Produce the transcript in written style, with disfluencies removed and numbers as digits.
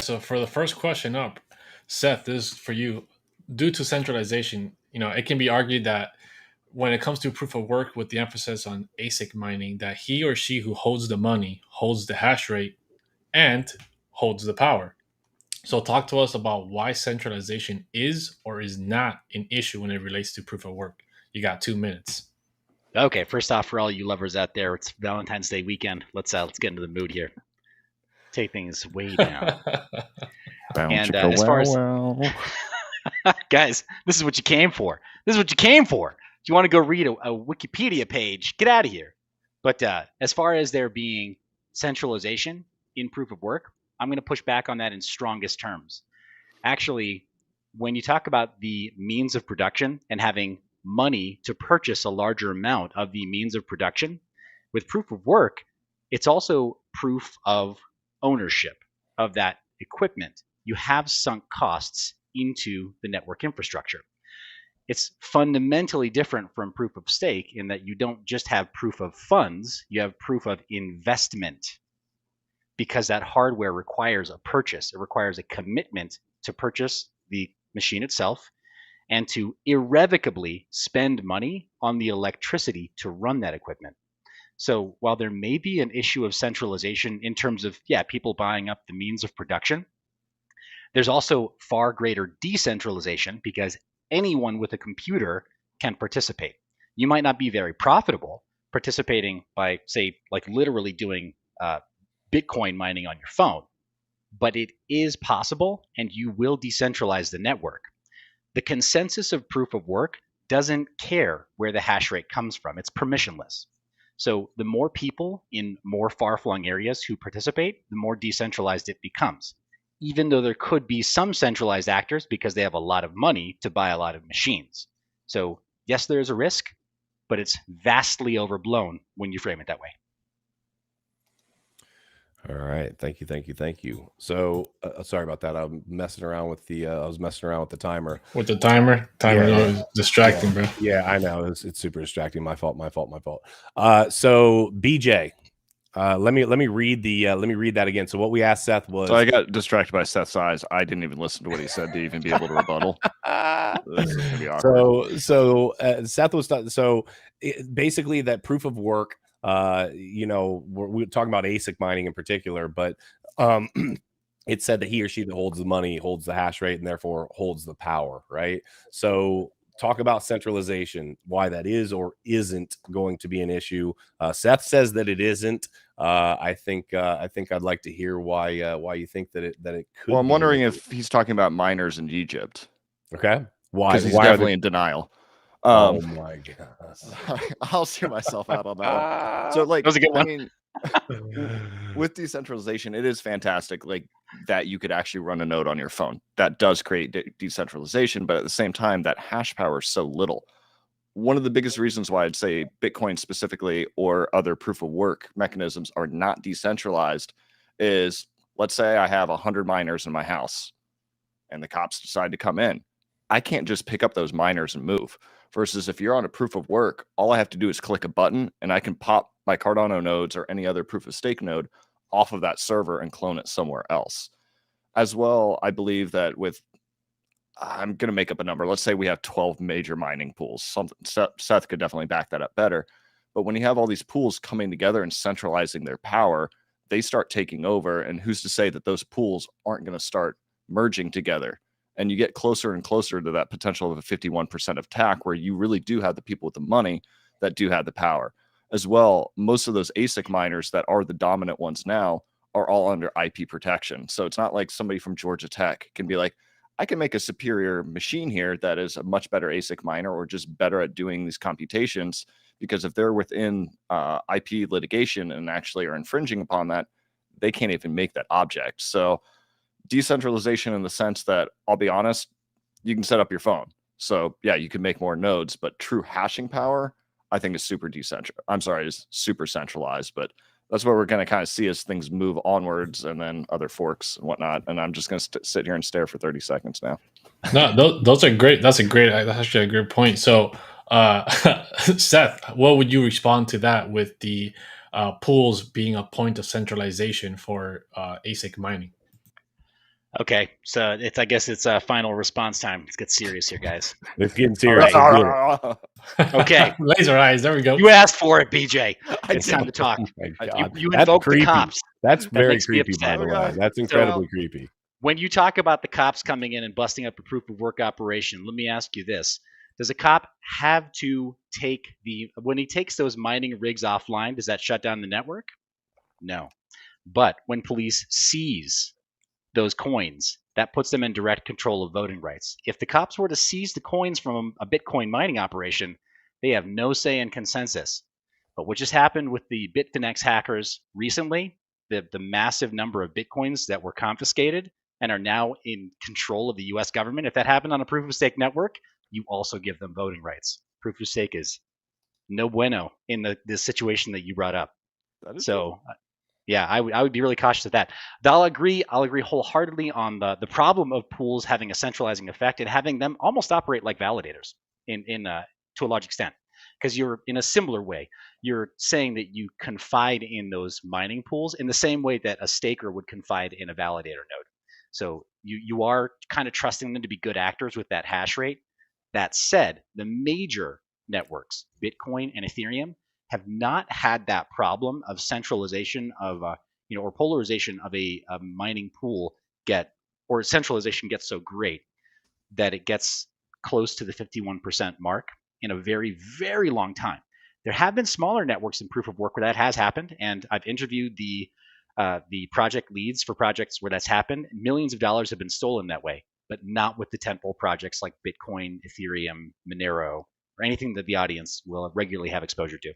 So for the first question up, Seth, this is for you. Due to centralization, it can be argued that when it comes to proof of work with the emphasis on ASIC mining, that he or she who holds the money holds the hash rate and holds the power. So talk to us about why centralization is or is not an issue when it relates to proof of work. You got 2 minutes. Okay, first off, for all you lovers out there, it's Valentine's Day weekend. Let's get into the mood here. Take things way down. And as far as guys, this is what you came for. This is what you came for. If you want to go read a Wikipedia page, get out of here. But as far as there being centralization in proof of work, I'm going to push back on that in strongest terms. Actually, when you talk about the means of production and having money to purchase a larger amount of the means of production, with proof of work, it's also proof of ownership of that equipment. You have sunk costs into the network infrastructure. It's fundamentally different from proof of stake in that you don't just have proof of funds, you have proof of investment, because that hardware requires a purchase. It requires a commitment to purchase the machine itself and to irrevocably spend money on the electricity to run that equipment. So while there may be an issue of centralization in terms of, people buying up the means of production, there's also far greater decentralization because anyone with a computer can participate. You might not be very profitable participating by, say, like literally doing Bitcoin mining on your phone, but it is possible and you will decentralize the network. The consensus of proof of work doesn't care where the hash rate comes from. It's permissionless. So the more people in more far-flung areas who participate, the more decentralized it becomes, even though there could be some centralized actors because they have a lot of money to buy a lot of machines. So yes, there is a risk, but it's vastly overblown when you frame it that way. All right. Thank you. So sorry about that. I'm messing around with the, I was messing around with the timer. With the timer? Is distracting, bro. Yeah, I know. It's super distracting. My fault. So BJ, let me read that again. So what we asked Seth was. So I got distracted by Seth's eyes. I didn't even listen to what he said to even be able to rebuttal. This is gonna be awkward. So Seth was basically that proof of work. We're talking about ASIC mining in particular, but it said that he or she that holds the money holds the hash rate and therefore holds the power, right? So talk about centralization, why that is or isn't going to be an issue. Seth says that it isn't. I think I'd like to hear why you think that it could. Well, I'm wondering if he's talking about miners in Egypt. Okay, why? Because he's definitely in denial. Oh my god! I'll see myself out on that one. So, like, that was a good one. I mean, with decentralization, it is fantastic, like that you could actually run a node on your phone. That does create decentralization, but at the same time, that hash power is so little. One of the biggest reasons why I'd say Bitcoin specifically or other proof of work mechanisms are not decentralized is, let's say I have 100 miners in my house, and the cops decide to come in. I can't just pick up those miners and move. Versus if you're on a proof of work, all I have to do is click a button and I can pop my Cardano nodes or any other proof of stake node off of that server and clone it somewhere else. As well, I believe that I'm going to make up a number. Let's say we have 12 major mining pools. Seth could definitely back that up better. But when you have all these pools coming together and centralizing their power, they start taking over. And who's to say that those pools aren't going to start merging together? And you get closer and closer to that potential of a 51% of TAC, where you really do have the people with the money that do have the power. As well, most of those ASIC miners that are the dominant ones now are all under IP protection. So it's not like somebody from Georgia Tech can be like, I can make a superior machine here that is a much better ASIC miner or just better at doing these computations, because if they're within IP litigation and actually are infringing upon that, they can't even make that object. So decentralization in the sense that, I'll be honest, you can set up your phone. So yeah, you can make more nodes, but true hashing power, I think is is super centralized, but that's what we're going to kind of see as things move onwards and then other forks and whatnot. And I'm just going to sit here and stare for 30 seconds now. No, those are great. That's actually a great point. So, Seth, what would you respond to that with the pools being a point of centralization for ASIC mining? Okay, so I guess it's final response time. Let's get serious here, guys. It's getting serious. Okay. Laser eyes. There we go. You asked for it, BJ. It's time to talk. Oh my God. You That's invoked creepy. the cops. That's very makes me creepy, by upset. the way. That's incredibly creepy. When you talk about the cops coming in and busting up a proof of work operation, let me ask you this. Does a cop have to take when he takes those mining rigs offline, does that shut down the network? No. But when police seize those coins, that puts them in direct control of voting rights. If the cops were to seize the coins from a Bitcoin mining operation, they have no say in consensus. But what just happened with the Bitfinex hackers recently, the massive number of Bitcoins that were confiscated and are now in control of the US government, if that happened on a proof of stake network, you also give them voting rights. Proof of stake is no bueno in the situation that you brought up. So yeah, I would be really cautious of that. I'll agree wholeheartedly on the problem of pools having a centralizing effect and having them almost operate like validators in to a large extent. Because you're in a similar way, you're saying that you confide in those mining pools in the same way that a staker would confide in a validator node. So you are kind of trusting them to be good actors with that hash rate. That said, the major networks, Bitcoin and Ethereum, have not had that problem of centralization of or polarization of a mining pool centralization gets so great that it gets close to the 51% mark in a very, very long time. There have been smaller networks in proof of work where that has happened, and I've interviewed the project leads for projects where that's happened. Millions of dollars have been stolen that way, but not with the tentpole projects like Bitcoin, Ethereum, Monero, or anything that the audience will regularly have exposure to.